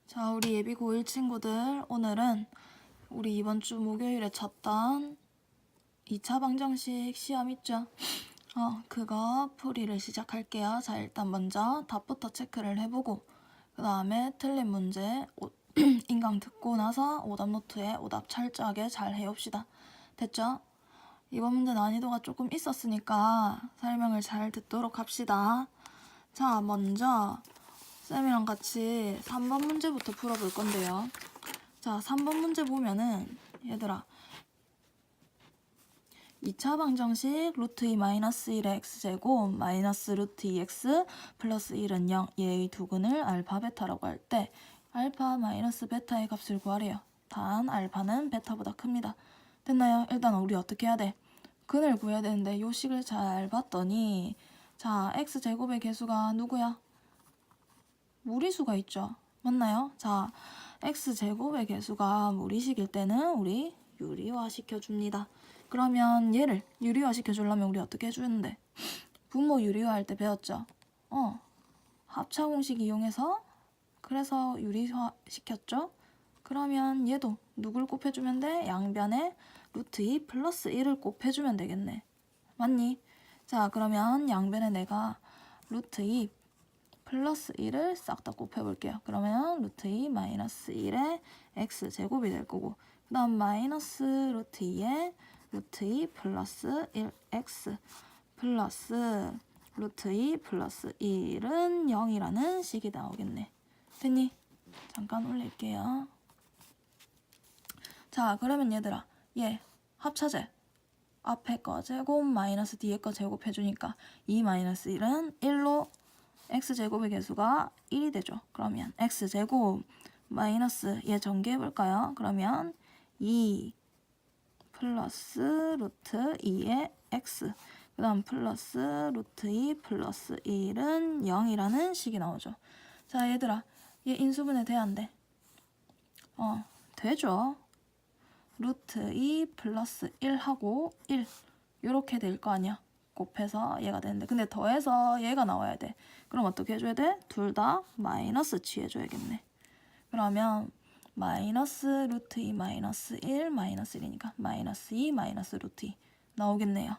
자, 우리 예비 고1 친구들, 오늘은 우리 이번 주 목요일에 쳤던 2차 방정식 시험 있죠? 그거 풀이를 시작할게요. 자, 일단 먼저 답부터 체크를 해보고 그 다음에 틀린 문제 인강 듣고 나서 오답 노트에 오답 철저하게 잘 해옵시다. 됐죠? 이번 문제 난이도가 조금 있었으니까 설명을 잘 듣도록 합시다. 자, 먼저 쌤이랑 같이 3번 문제부터 풀어볼 건데요. 자, 3번 문제 보면은 얘들아 2차 방정식 루트 2 마이너스 1의 x제곱 마이너스 루트 2x 플러스 1은 0 얘의 두근을 알파 베타라고 할 때 알파 마이너스 베타의 값을 구하래요. 단 알파는 베타보다 큽니다. 됐나요? 일단 우리 어떻게 해야 돼? 근을 구해야 되는데 요 식을 잘 봤더니 자, x제곱의 개수가 누구야? 무리수가 있죠. 맞나요? 자, x제곱의 개수가 무리식일 때는 우리 유리화 시켜줍니다. 그러면 얘를 유리화 시켜주려면 우리 어떻게 해주는데? 분모 유리화 할 때 배웠죠? 합차 공식 이용해서 그래서 유리화 시켰죠? 그러면 얘도 누굴 곱해주면 돼? 양변에 루트 2 플러스 1을 곱해주면 되겠네. 맞니? 자, 그러면 양변에 내가 루트 2 플러스 1을 싹 다 곱해볼게요. 그러면 루트 2 마이너스 1의 x제곱이 될 거고 그 다음 마이너스 루트 2의 루트 2 플러스 1x 플러스 루트 2 플러스 1은 0이라는 식이 나오겠네. 됐니? 잠깐 올릴게요. 자, 그러면 얘들아 얘 합차제 앞에 거 제곱 마이너스 뒤에 거 제곱해주니까 2 마이너스 1은 1로 x제곱의 개수가 1이 되죠. 그러면 x제곱 마이너스 얘 전개해볼까요? 그러면 2 플러스 루트 2의 x 그 다음 플러스 루트 2 플러스 1은 0이라는 식이 나오죠. 자, 얘들아 얘 인수분해 돼야 안 돼? 되죠. 루트 2 플러스 1하고 1 요렇게 될 거 아니야. 곱해서 얘가 되는데 근데 더해서 얘가 나와야 돼. 그럼 어떻게 해줘야 돼? 둘 다 마이너스 취해줘야겠네. 그러면 마이너스 루트 2 마이너스 1 마이너스 1이니까 마이너스 2 마이너스 루트 2 나오겠네요.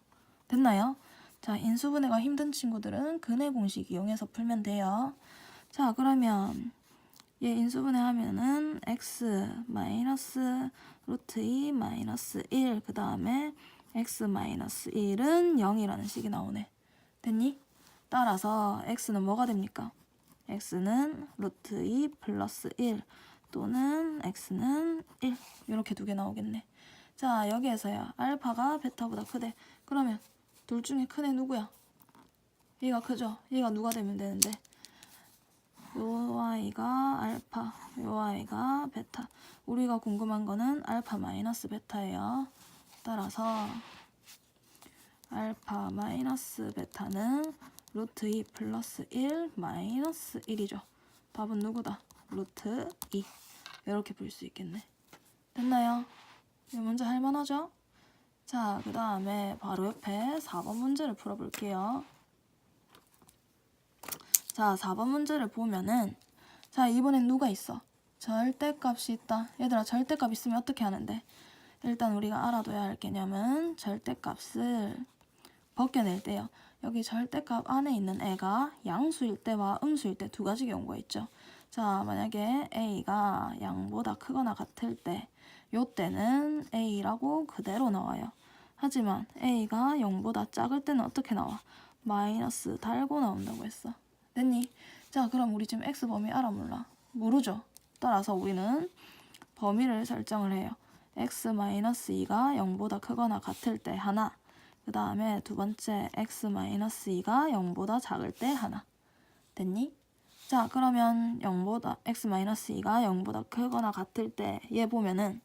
됐나요? 자, 인수분해가 힘든 친구들은 근해 공식 이용해서 풀면 돼요. 자, 그러면 얘 인수분해 하면은 x 마이너스 루트 2 마이너스 1 그 다음에 x 마이너스 1은 0이라는 식이 나오네. 됐니? 따라서 x는 뭐가 됩니까? x는 루트 2 플러스 1 또는 x는 1 이렇게 두 개 나오겠네. 자, 여기에서야 알파가 베타보다 크대. 그러면 둘 중에 큰 애 누구야? 얘가 크죠? 얘가 누가 되면 되는데 요 아이가 알파, 요 아이가 베타. 우리가 궁금한 거는 알파 마이너스 베타예요. 따라서 알파 마이너스 베타는 루트 2 플러스 1 마이너스 1이죠. 답은 누구다? 루트 2. 이렇게 볼 수 있겠네. 됐나요? 이 문제 할만하죠? 자, 그 다음에 바로 옆에 4번 문제를 풀어볼게요. 자, 4번 문제를 보면은 자, 이번엔 누가 있어? 절대값이 있다. 얘들아, 절대값 있으면 어떻게 하는데? 일단 우리가 알아둬야 할 개념은 절대값을 벗겨낼 때요. 여기 절대값 안에 있는 애가 양수일 때와 음수일 때 두 가지 경우가 있죠. 자, 만약에 a가 양보다 크거나 같을 때 요때는 a라고 그대로 나와요. 하지만 a가 0보다 작을 때는 어떻게 나와? 마이너스 달고 나온다고 했어. 됐니? 자, 그럼 우리 지금 x 범위 알아 몰라? 모르죠? 따라서 우리는 범위를 설정을 해요. x-2가 0보다 크거나 같을 때 하나, 그 다음에 두 번째 x-2가 0보다 작을 때 하나. 됐니? 자, 그러면 x-2가 0보다 크거나 같을 때 얘 보면은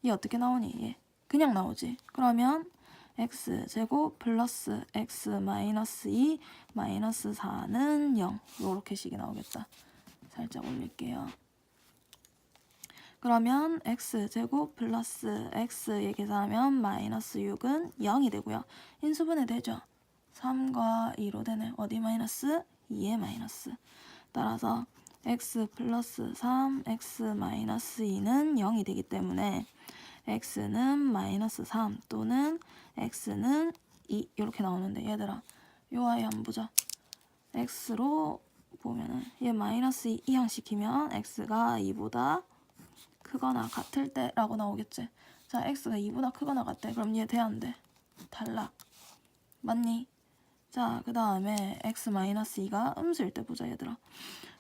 얘 어떻게 나오니? 얘 그냥 나오지. 그러면 x제곱 플러스 x-2 마이너스 4는 0 요렇게 식이 나오겠다. 살짝 올릴게요. 그러면 x제곱 플러스 x에 계산하면 마이너스 6은 0이 되고요. 인수분해 되죠? 3과 2로 되네. 어디 마이너스? 2의 마이너스. 따라서 x 플러스 3, x 마이너스 2는 0이 되기 때문에 x는 마이너스 3 또는 x는 2 이렇게 나오는데 얘들아 요 아이 한번 보자. x로 보면은 얘 마이너스 2 이항시키면 x가 2보다 크거나 같을 때 라고 나오겠지. 자 x가 2보다 크거나 같대. 그럼 얘 돼 안 돼? 탈락. 맞니? 자 그 다음에 x 마이너스 2가 음수일 때 보자 얘들아.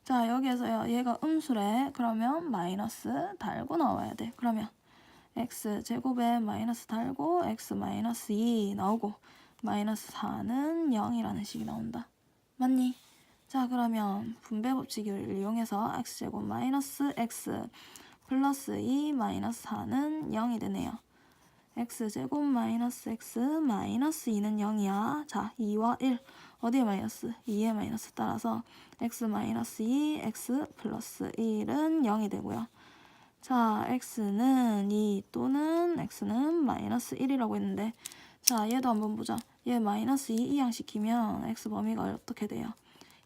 자 여기에서 얘가 음수래. 그러면 마이너스 달고 나와야 돼. 그러면 x 제곱에 마이너스 달고 x 마이너스 2 나오고 마이너스 4는 0이라는 식이 나온다. 맞니? 자 그러면 분배 법칙을 이용해서 x제곱 마이너스 x 플러스 2 마이너스 4는 0이 되네요. x제곱 마이너스 x 마이너스 2는 0이야. 자 2와 1 어디에 마이너스? 2에 마이너스 따라서 x 마이너스 2 x 플러스 1은 0이 되고요. 자 x는 2 또는 x는 마이너스 1이라고 했는데 자 얘도 한번 보자. 얘 마이너스 2 이항시키면 x 범위가 어떻게 돼요?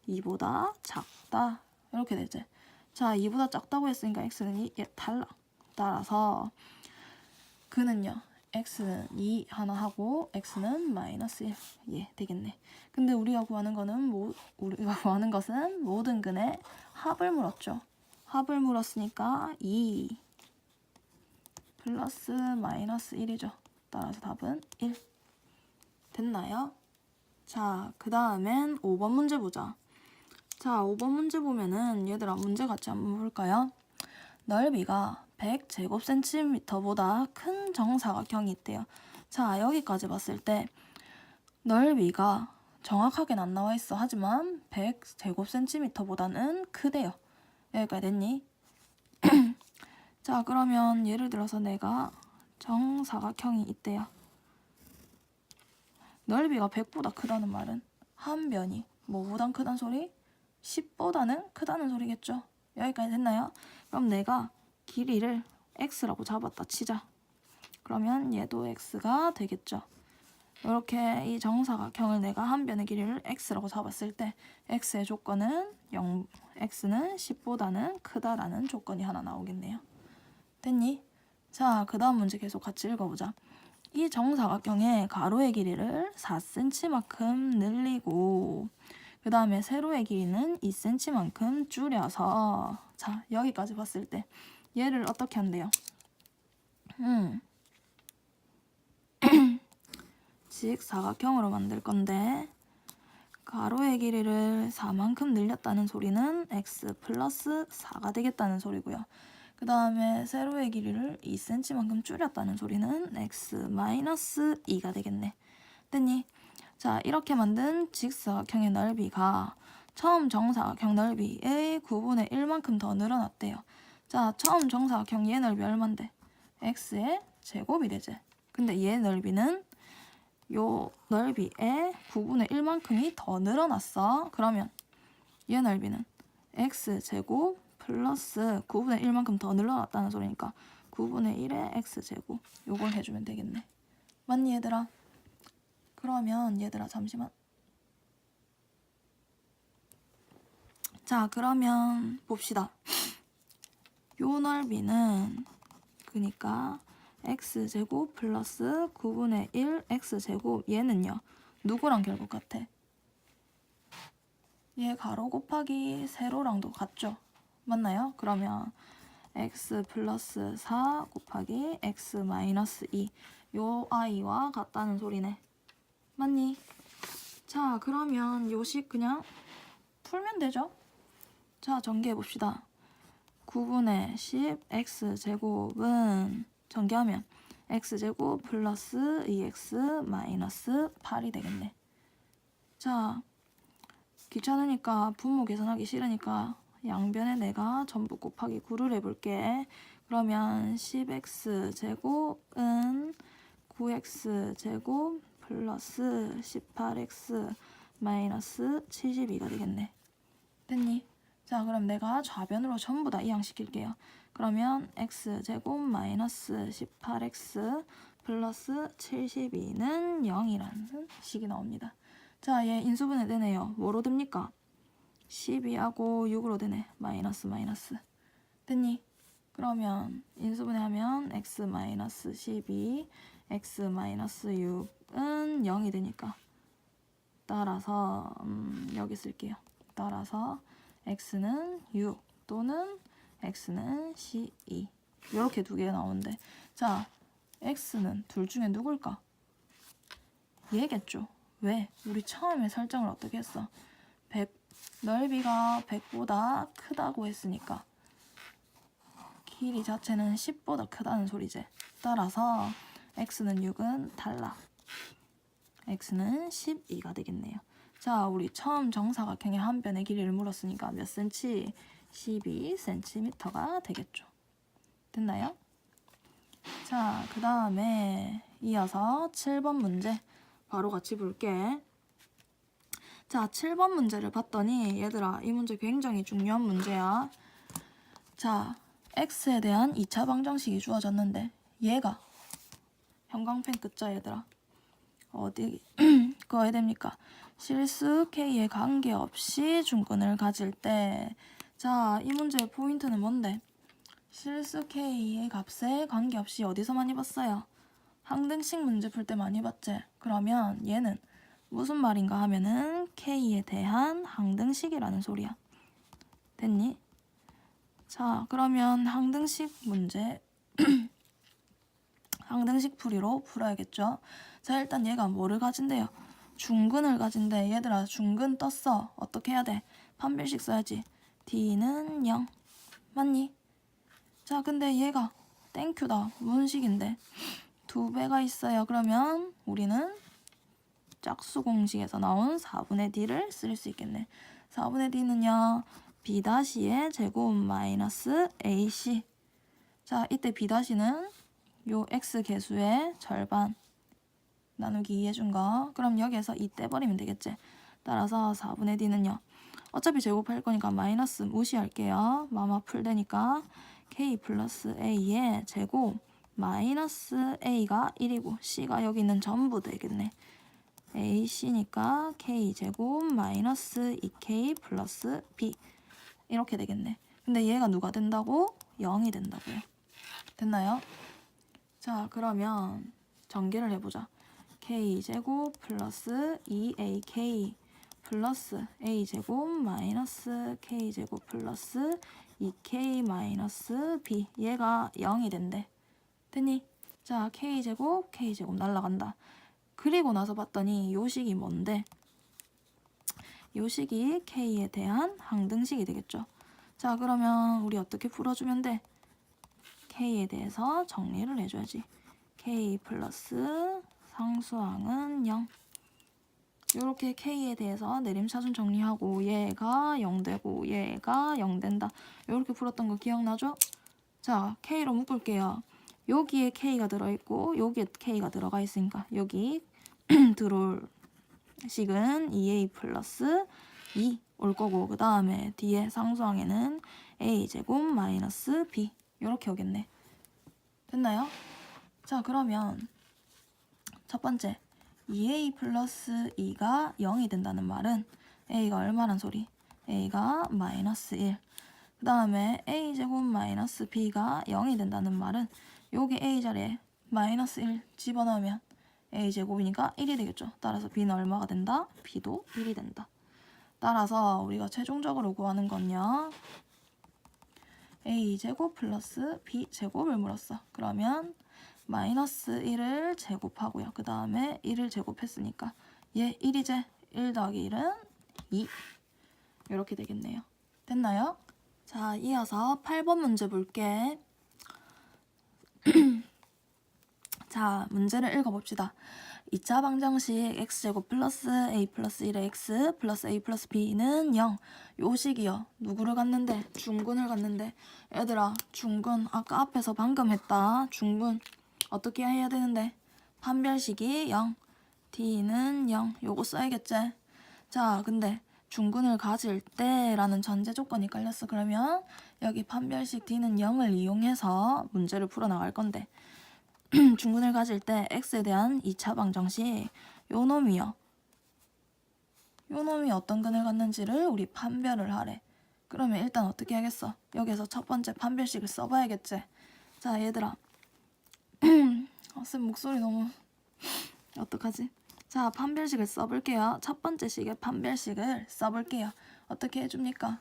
2보다 작다 이렇게 되지. 자 2보다 작다고 했으니까 x는 2 얘 탈락. 따라서 그는요 x는 2 하나 하고 x는 마이너스 1 예 되겠네. 근데 우리가 구하는 것은 모든 근의 합을 물었죠. 합을 물었으니까 2 플러스 마이너스 1이죠. 따라서 답은 1 됐나요? 자 그 다음엔 5번 문제 보자. 자 5번 문제 보면은 얘들아 문제 같이 한번 볼까요? 넓이가 100제곱센티미터보다 큰 정사각형이 있대요. 자 여기까지 봤을 때 넓이가 정확하게는 안 나와 있어. 하지만 100제곱센티미터보다는 크대요. 여기까지 됐니? 자 그러면 예를 들어서 내가 정사각형이 있대요. 넓이가 100보다 크다는 말은 한 변이 뭐보단 크다는 소리? 10보다는 크다는 소리겠죠. 여기까지 됐나요? 그럼 내가 길이를 x라고 잡았다 치자. 그러면 얘도 x가 되겠죠. 이렇게 이 정사각형을 내가 한 변의 길이를 x라고 잡았을 때 x의 조건은 0, x는 10보다는 크다라는 조건이 하나 나오겠네요. 됐니? 자, 그 다음 문제 계속 같이 읽어보자. 이 정사각형의 가로의 길이를 4cm만큼 늘리고 그 다음에 세로의 길이는 2cm만큼 줄여서 자 여기까지 봤을 때 얘를 어떻게 한대요? 직사각형으로 만들 건데 가로의 길이를 4만큼 늘렸다는 소리는 x 플러스 4가 되겠다는 소리고요. 그 다음에 세로의 길이를 2cm만큼 줄였다는 소리는 x 마이너스 2가 되겠네. 됐니? 자 이렇게 만든 직사각형의 넓이가 처음 정사각형 넓이의 9분의 1만큼 더 늘어났대요. 자 처음 정사각형 얘 넓이 얼만데? x의 제곱이 되지. 근데 얘 넓이는 요 넓이의 9분의 1만큼이 더 늘어났어. 그러면 얘 넓이는 x제곱 플러스 9분의 1만큼 더 늘어났다는 소리니까 9분의 1의 x제곱 요걸 해주면 되겠네. 맞니 얘들아? 그러면 얘들아 잠시만. 자 그러면 봅시다. 요 넓이는 그니까 x제곱 플러스 9분의 1 x제곱 얘는요 누구랑 결국 같아? 얘 가로 곱하기 세로랑도 같죠? 맞나요? 그러면 x 플러스 4 곱하기 x 마이너스 2 요 아이와 같다는 소리네. 맞니? 자 그러면 요식 그냥 풀면 되죠? 자 전개해봅시다. 9분의 10 x제곱은 전개하면 x제곱 플러스 2x 마이너스 8이 되겠네. 자 귀찮으니까 분모 계산하기 싫으니까 양변에 내가 전부 곱하기 9를 해볼게. 그러면 10x제곱은 9x제곱 플러스 18x 마이너스 72가 되겠네. 됐니? 자 그럼 내가 좌변으로 전부 다 이항시킬게요. 그러면 x제곱 마이너스 18x 플러스 72는 0이라는 식이 나옵니다. 자 얘 인수분해 되네요. 뭐로 됩니까? 12하고 6으로 되네. 마이너스 마이너스. 됐니? 그러면 인수분해하면 x-12, x-6은 0이 되니까 따라서 여기 쓸게요. 따라서 x는 6 또는 x는 12 이렇게 두 개가 나오는데 자 x는 둘 중에 누굴까? 얘겠죠. 왜? 우리 처음에 설정을 어떻게 했어? 100, 넓이가 100보다 크다고 했으니까 길이 자체는 10보다 크다는 소리지. 따라서 x는 6은 달라. x는 12가 되겠네요. 자, 우리 처음 정사각형의 한 변의 길이를 물었으니까 몇 cm? 12cm가 되겠죠. 됐나요? 자, 그 다음에 이어서 7번 문제 바로 같이 볼게. 자, 7번 문제를 봤더니 얘들아 이 문제 굉장히 중요한 문제야. 자, x에 대한 2차 방정식이 주어졌는데 얘가 형광펜 끝자 얘들아 어디 그거 해야 됩니까? 실수 k에 관계없이 중근을 가질 때 자, 이 문제의 포인트는 뭔데? 실수 k의 값에 관계없이 어디서 많이 봤어요? 항등식 문제 풀 때 많이 봤지? 그러면 얘는 무슨 말인가 하면은 k에 대한 항등식이라는 소리야. 됐니? 자, 그러면 항등식 문제 항등식 풀이로 풀어야겠죠? 자, 일단 얘가 뭐를 가진대요? 중근을 가진대. 얘들아 중근 떴어. 어떻게 해야 돼? 판별식 써야지. d는 0 맞니? 자, 근데 얘가 땡큐다. 무슨 식인데? 2배가 있어요. 그러면 우리는 짝수 공식에서 나온 4분의 d를 쓸 수 있겠네. 4분의 d는요. b-의 제곱 마이너스 ac. 자, 이때 b-는 요 x 개수의 절반 나누기 2 해준 거. 그럼 여기에서 2 떼버리면 되겠지. 따라서 4분의 d는요. 어차피 제곱할 거니까 마이너스 무시할게요. 마마 풀되니까 k 플러스 a의 제곱 마이너스 a가 1이고 c가 여기 있는 전부 되겠네. ac니까 k 제곱 마이너스 2k 플러스 b 이렇게 되겠네. 근데 얘가 누가 된다고? 0이 된다고요. 됐나요? 자, 그러면 전개를 해보자. k제곱 플러스 2ak 플러스 a제곱 마이너스 k제곱 플러스 2k 마이너스 b 얘가 0이 된대. 됐니? 자, k제곱 날라간다. 그리고 나서 봤더니 요 식이 뭔데? 요 식이 k에 대한 항등식이 되겠죠. 자, 그러면 우리 어떻게 풀어주면 돼? k에 대해서 정리를 해줘야지. k 플러스 상수항은 0. 이렇게 k에 대해서 내림차순 정리하고 얘가 0 되고 얘가 0 된다. 이렇게 풀었던 거 기억나죠? 자, k로 묶을게요. 여기에 k가 들어있고 여기에 k가 들어가 있으니까 여기 들어올 식은 2a 플러스 2 올 거고 그 다음에 뒤에 상수항에는 a제곱 마이너스 b 이렇게 오겠네. 됐나요? 자, 그러면 첫 번째 2a 플러스 2가 0이 된다는 말은 a가 얼마란 소리? a가 마이너스 1. 그 다음에 a제곱 마이너스 b가 0이 된다는 말은 여기 a 자리에 마이너스 1 집어넣으면 a제곱이니까 1이 되겠죠. 따라서 b는 얼마가 된다? b도 1이 된다. 따라서 우리가 최종적으로 구하는 건요. a제곱 플러스 b제곱을 물었어. 그러면 마이너스 1을 제곱하고요. 그 다음에 1을 제곱했으니까 얘 1이제 1 더하기 1은 2 이렇게 되겠네요. 됐나요? 자, 이어서 8번 문제 볼게. 자, 문제를 읽어봅시다. 2차 방정식 x제곱 플러스 a 플러스 1의 x 플러스 a 플러스 b는 0. 요 식이요. 누구를 갖는데? 중근을 갖는데. 얘들아, 중근 아까 앞에서 방금 했다. 중근 어떻게 해야 되는데? 판별식이 0. d는 0. 요거 써야겠지? 자, 근데 중근을 가질 때라는 전제 조건이 깔렸어. 그러면 여기 판별식 d는 0을 이용해서 문제를 풀어나갈 건데 중근을 가질 때 x에 대한 2차 방정식 요 놈이요. 요 놈이 어떤 근을 갖는지를 우리 판별을 하래. 그러면 일단 어떻게 하겠어? 여기서 첫 번째 판별식을 써봐야겠지. 자, 얘들아. 쌤 목소리 너무 어떡하지? 자, 판별식을 써볼게요. 첫 번째 식의 판별식을 써볼게요. 어떻게 해줍니까?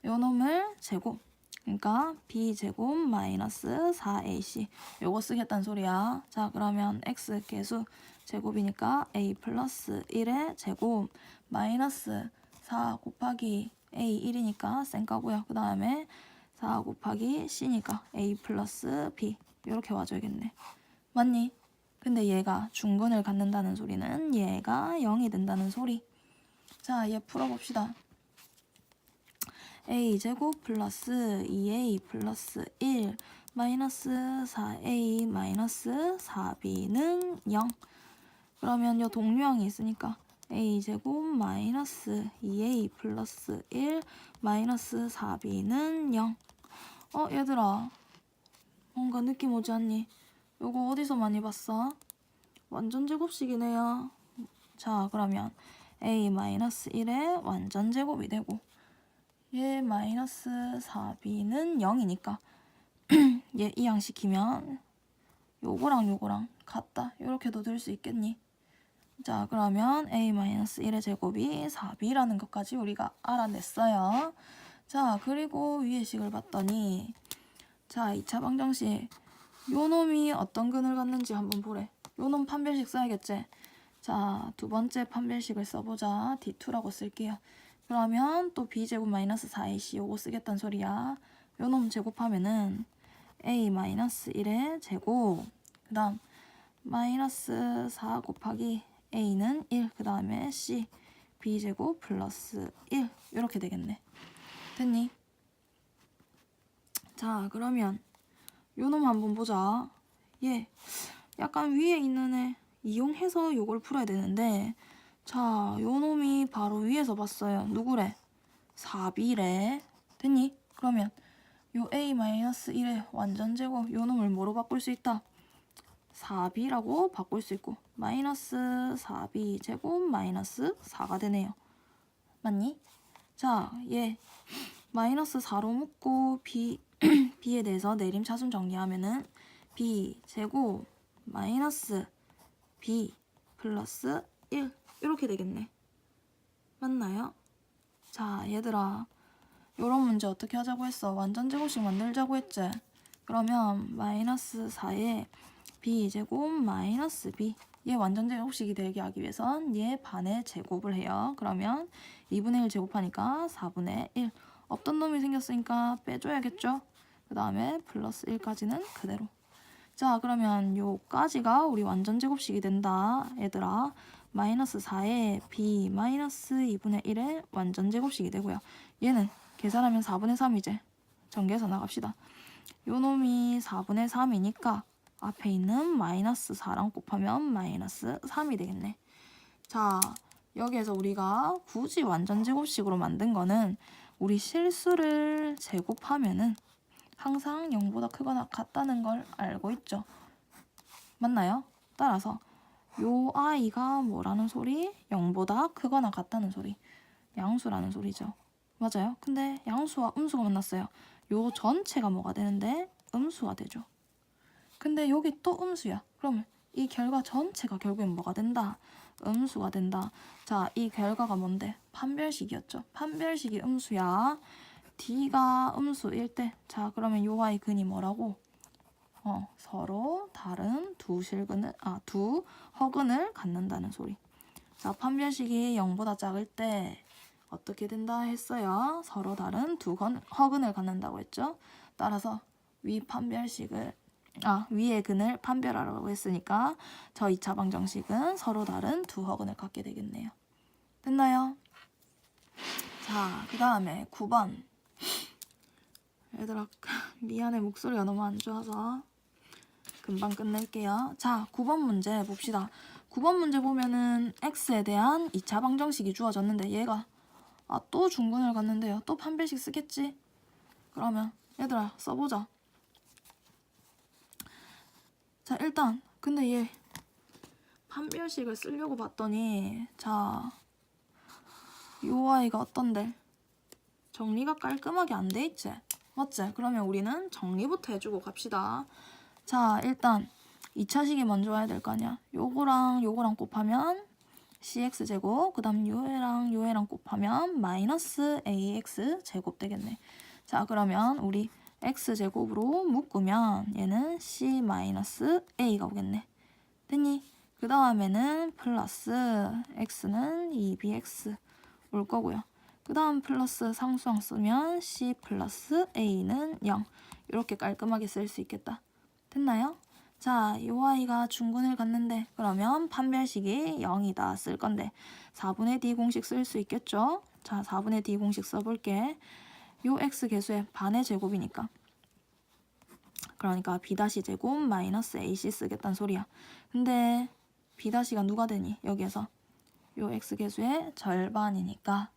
요 놈을 제곱. 그러니까 b제곱 마이너스 4ac 요거 쓰겠다는 소리야. 자, 그러면 x 계수 제곱이니까 a 플러스 1의 제곱 마이너스 4 곱하기 a 1이니까 쌩까고요. 그 다음에 4 곱하기 c니까 a 플러스 b 이렇게 와줘야겠네. 맞니? 근데 얘가 중근을 갖는다는 소리는 얘가 0이 된다는 소리. 자, 얘 풀어봅시다. a제곱 플러스 2a 플러스 1 마이너스 4a 마이너스 4b는 0. 그러면 요 동류항이 있으니까 a제곱 마이너스 2a 플러스 1 마이너스 4b는 0. 얘들아, 뭔가 느낌 오지 않니? 요거 어디서 많이 봤어? 완전 제곱식이네요. 자, 그러면 a 마이너스 1의 완전 제곱이 되고 얘 마이너스 4b는 0이니까 얘 이항시키면 요거랑 같다. 요렇게도 될 수 있겠니? 자, 그러면 a-1의 제곱이 4b라는 것까지 우리가 알아냈어요. 자, 그리고 위의 식을 봤더니 자, 2차 방정식 요 놈이 어떤 근을 갖는지 한번 보래. 요 놈 판별식 써야겠지? 자, 두 번째 판별식을 써보자. D2라고 쓸게요. 그러면 또 b제곱 마이너스 4ac 요거 쓰겠다는 소리야. 요 놈 제곱하면은 a 마이너스 1의 제곱 그 다음 마이너스 4 곱하기 a는 1 그 다음에 c b제곱 플러스 1 이렇게 되겠네. 됐니? 자, 그러면 요 놈 한번 보자. 얘 약간 위에 있는 애 이용해서 요걸 풀어야 되는데 자, 요 놈이 바로 위에서 봤어요. 누구래? 4b래. 됐니? 그러면 요 a-1의 완전 제곱 요 놈을 뭐로 바꿀 수 있다? 4b라고 바꿀 수 있고 마이너스 4b 제곱 마이너스 4가 되네요. 맞니? 자, 얘 마이너스 4로 묶고 b에 대해서 내림 차순 정리하면은 b 제곱 마이너스 b 플러스 1 이렇게 되겠네. 맞나요? 자, 얘들아 요런 문제 어떻게 하자고 했어? 완전 제곱식 만들자고 했지? 그러면 마이너스 4에 b제곱 마이너스 b 얘 완전 제곱식이 되게 하기 위해선 얘 반의 제곱을 해요. 그러면 2분의 1 제곱하니까 4분의 1 없던 놈이 생겼으니까 빼줘야겠죠? 그 다음에 플러스 1까지는 그대로. 자, 그러면 요까지가 우리 완전 제곱식이 된다. 얘들아 마이너스 4에 b 마이너스 2분의 1의 완전 제곱식이 되고요. 얘는 계산하면 4분의 3이제 전개해서 나갑시다. 요 놈이 4분의 3이니까 앞에 있는 마이너스 4랑 곱하면 마이너스 3이 되겠네. 자, 여기에서 우리가 굳이 완전 제곱식으로 만든 거는 우리 실수를 제곱하면은 항상 0보다 크거나 같다는 걸 알고 있죠. 맞나요? 따라서 요 아이가 뭐라는 소리? 0보다 크거나 같다는 소리. 양수라는 소리죠. 맞아요. 근데 양수와 음수가 만났어요. 요 전체가 뭐가 되는데? 음수가 되죠. 근데 여기 또 음수야. 그러면 이 결과 전체가 결국엔 뭐가 된다? 음수가 된다. 자, 이 결과가 뭔데? 판별식이었죠. 판별식이 음수야. D가 음수일 때, 자, 그러면 요 아이 근이 뭐라고? 서로 다른 두 허근을 갖는다는 소리. 자, 판별식이 0보다 작을 때 어떻게 된다 했어요? 서로 다른 두 허근을 갖는다고 했죠. 따라서 위의 근을 판별하라고 했으니까 저 2차 방정식은 서로 다른 두 허근을 갖게 되겠네요. 됐나요? 자, 그 다음에 9번. 얘들아 미안해, 목소리가 너무 안 좋아서 금방 끝낼게요. 자, 9번 문제 봅시다. 9번 문제 보면은 x에 대한 2차 방정식이 주어졌는데 얘가 또 중근을 갖는데요. 또 판별식 쓰겠지? 그러면 얘들아 써보자. 자, 일단 근데 얘 판별식을 쓰려고 봤더니 자, 요 아이가 어떤데? 정리가 깔끔하게 안 돼 있지? 맞지? 그러면 우리는 정리부터 해주고 갑시다. 자, 일단 2차식이 먼저 와야 될 거 아니야. 요거랑 요거랑 곱하면 cx제곱, 그 다음 요애랑 요애랑 곱하면 마이너스 ax 제곱 되겠네. 자, 그러면 우리 x제곱으로 묶으면 얘는 c 마이너스 a가 오겠네. 됐니? 그 다음에는 플러스 x는 2bx 올 거고요. 그 다음 플러스 상수항 쓰면 c 플러스 a는 0. 이렇게 깔끔하게 쓸 수 있겠다. 됐나요? 자, 이 아이가 중근을 갖는데 그러면 판별식이 0이다 쓸 건데 4분의 d 공식 쓸 수 있겠죠? 자, 4분의 d 공식 써볼게. 요 x 계수의 반의 제곱이니까. 그러니까 b-제곱 마이너스 ac 쓰겠다는 소리야. 근데 b-가 누가 되니? 여기에서 요 x 계수의 절반이니까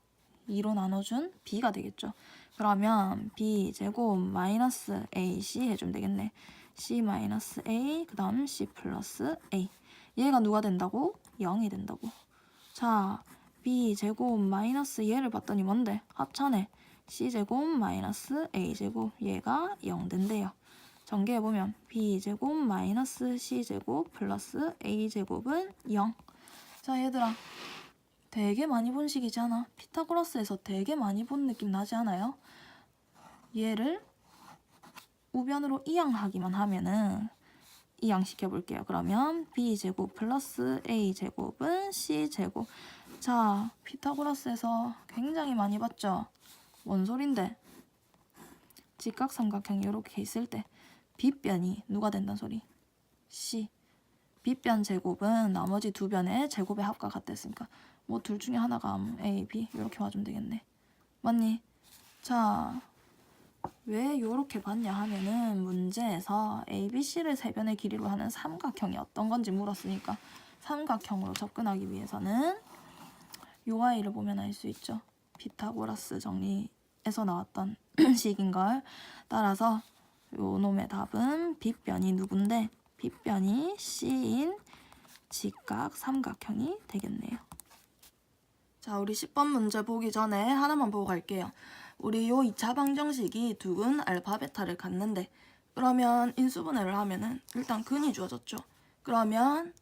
2로 나눠준 b가 되겠죠. 그러면 b제곱 마이너스 ac 해주면 되겠네. c 마이너스 a 그 다음 c 플러스 a. 얘가 누가 된다고? 0이 된다고. 자, b제곱 마이너스 얘를 봤더니 뭔데? 합차네. c제곱 마이너스 a제곱 얘가 0 된대요. 전개해보면 b제곱 마이너스 c제곱 플러스 a제곱은 0. 자, 얘들아, 되게 많이 본 식이잖아. 피타고라스에서 되게 많이 본 느낌 나지 않아요? 얘를 우변으로 이항하기만 하면은 이항시켜볼게요. 그러면 b제곱 플러스 a제곱은 c제곱. 자, 피타고라스에서 굉장히 많이 봤죠? 뭔 소린데? 직각삼각형이 이렇게 있을 때 빗변이 누가 된다는 소리? c. 빗변 제곱은 나머지 두 변의 제곱의 합과 같댔으니까 뭐 둘 중에 하나가 a, b 이렇게 와주면 되겠네. 맞니? 자, 왜 요렇게 봤냐 하면은 문제에서 a, b, c를 세 변의 길이로 하는 삼각형이 어떤 건지 물었으니까 삼각형으로 접근하기 위해서는 요 아이를 보면 알 수 있죠. 피타고라스 정리에서 나왔던 식인걸. 따라서 요 놈의 답은 빗변이 누군데? 빗변이 c인 직각 삼각형이 되겠네요. 자, 우리 10번 문제 보기 전에 하나만 보고 갈게요. 우리 요 2차 방정식이 두근 알파 베타를 갖는데 그러면 인수분해를 하면은 일단 근이 주어졌죠. 그러면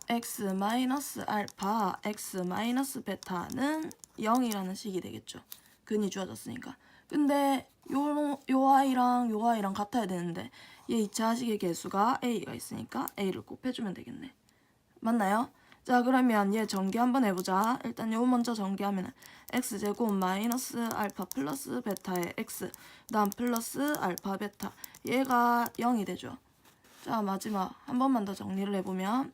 x 마이너스 알파 x 마이너스 베타는 0이라는 식이 되겠죠. 근이 주어졌으니까. 근데 요 아이랑 요 아이랑 같아야 되는데 얘 2차 식의 개수가 a가 있으니까 a를 곱해주면 되겠네. 맞나요? 자, 그러면 얘 전개 한번 해보자. 일단 요 먼저 전개하면 x제곱 마이너스 알파 플러스 베타의 x 그 다음 플러스 알파 베타 얘가 0이 되죠. 자, 마지막 한 번만 더 정리를 해보면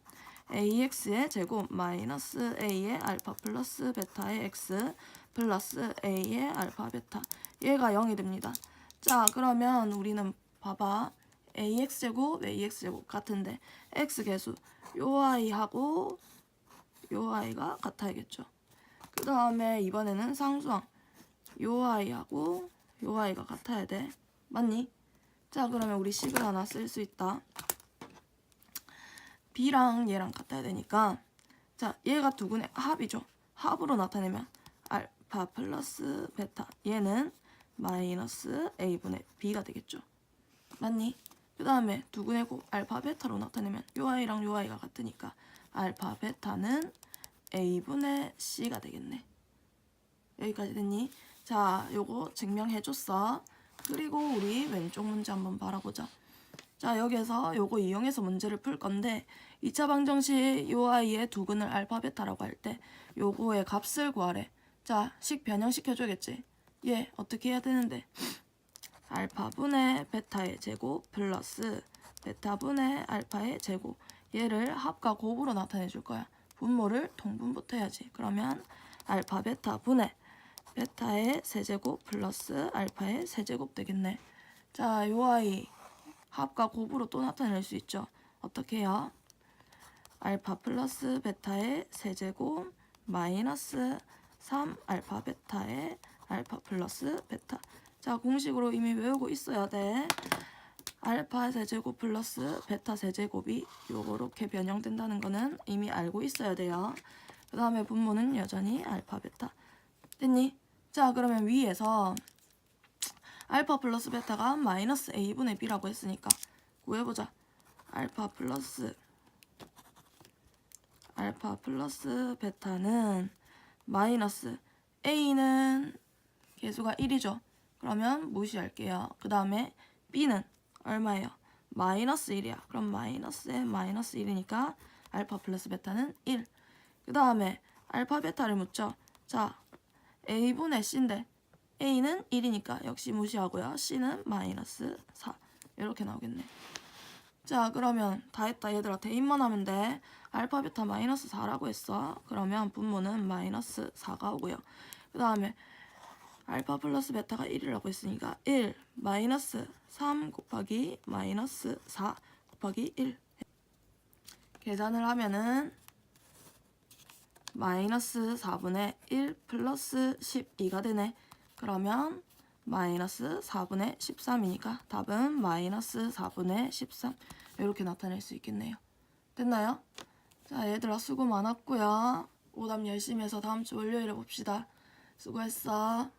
ax의 제곱 마이너스 a의 알파 플러스 베타의 x 플러스 a의 알파 베타 얘가 0이 됩니다. 자, 그러면 우리는 봐봐. ax제곱 ax제곱 같은데 x 계수 요 아이하고 요 아이가 같아야겠죠. 그 다음에 이번에는 상수항 요 아이하고 요 아이가 같아야 돼. 맞니? 자, 그러면 우리 식을 하나 쓸 수 있다. b랑 얘랑 같아야 되니까 자, 얘가 두근의 합이죠. 합으로 나타내면 알파 플러스 베타 얘는 마이너스 a분의 b가 되겠죠. 맞니? 그 다음에 두근의 곱 알파 베타로 나타내면 요 아이랑 요 아이가 같으니까 알파 베타는 a분의 c가 되겠네. 여기까지 됐니? 자, 요거 증명해줬어. 그리고 우리 왼쪽 문제 한번 바라보자. 자, 여기에서 요거 이용해서 문제를 풀 건데 2차 방정식 요 아이의 두근을 알파 베타라고 할 때 요거의 값을 구하래. 자, 식 변형시켜줘야겠지. 얘 어떻게 해야 되는데 알파분의 베타의 제곱 플러스 베타분의 알파의 제곱 얘를 합과 곱으로 나타내 줄 거야. 분모를 통분부터 해야지. 그러면 알파 베타 분의 베타의 세제곱 플러스 알파의 세제곱 되겠네. 자, 요 아이 합과 곱으로 또 나타낼 수 있죠. 어떻게 해요? 알파 플러스 베타의 세제곱 마이너스 3 알파 베타의 알파 플러스 베타. 자, 공식으로 이미 외우고 있어야 돼. 알파 세제곱 플러스 베타 세제곱이 요렇게 변형된다는 거는 이미 알고 있어야 돼요. 그 다음에 분모는 여전히 알파 베타. 됐니? 자, 그러면 위에서 알파 플러스 베타가 마이너스 a분의 b라고 했으니까 구해보자. 알파 플러스 베타는 마이너스 a는 개수가 1이죠. 그러면 무시할게요. 그 다음에 b는 얼마예요? 마이너스 1이야. 그럼 마이너스에 마이너스 1이니까 알파 플러스 베타는 1. 그 다음에 알파 베타를 묻죠. 자, a분의 c인데 a는 1이니까 역시 무시하고요. c는 마이너스 4. 이렇게 나오겠네. 자, 그러면 다 했다 얘들아. 대입만 하면 돼. 알파 베타 마이너스 4라고 했어. 그러면 분모는 마이너스 4가 오고요. 그 다음에 알파 플러스 베타가 1이라고 했으니까 1 마이너스 3 곱하기 마이너스 4 곱하기 1 계산을 하면은 마이너스 4분의 1 플러스 12가 되네. 그러면 마이너스 4분의 13이니까 답은 마이너스 4분의 13 이렇게 나타낼 수 있겠네요. 됐나요? 자, 얘들아 수고 많았고요. 오답 열심히 해서 다음 주 월요일에 봅시다. 수고했어.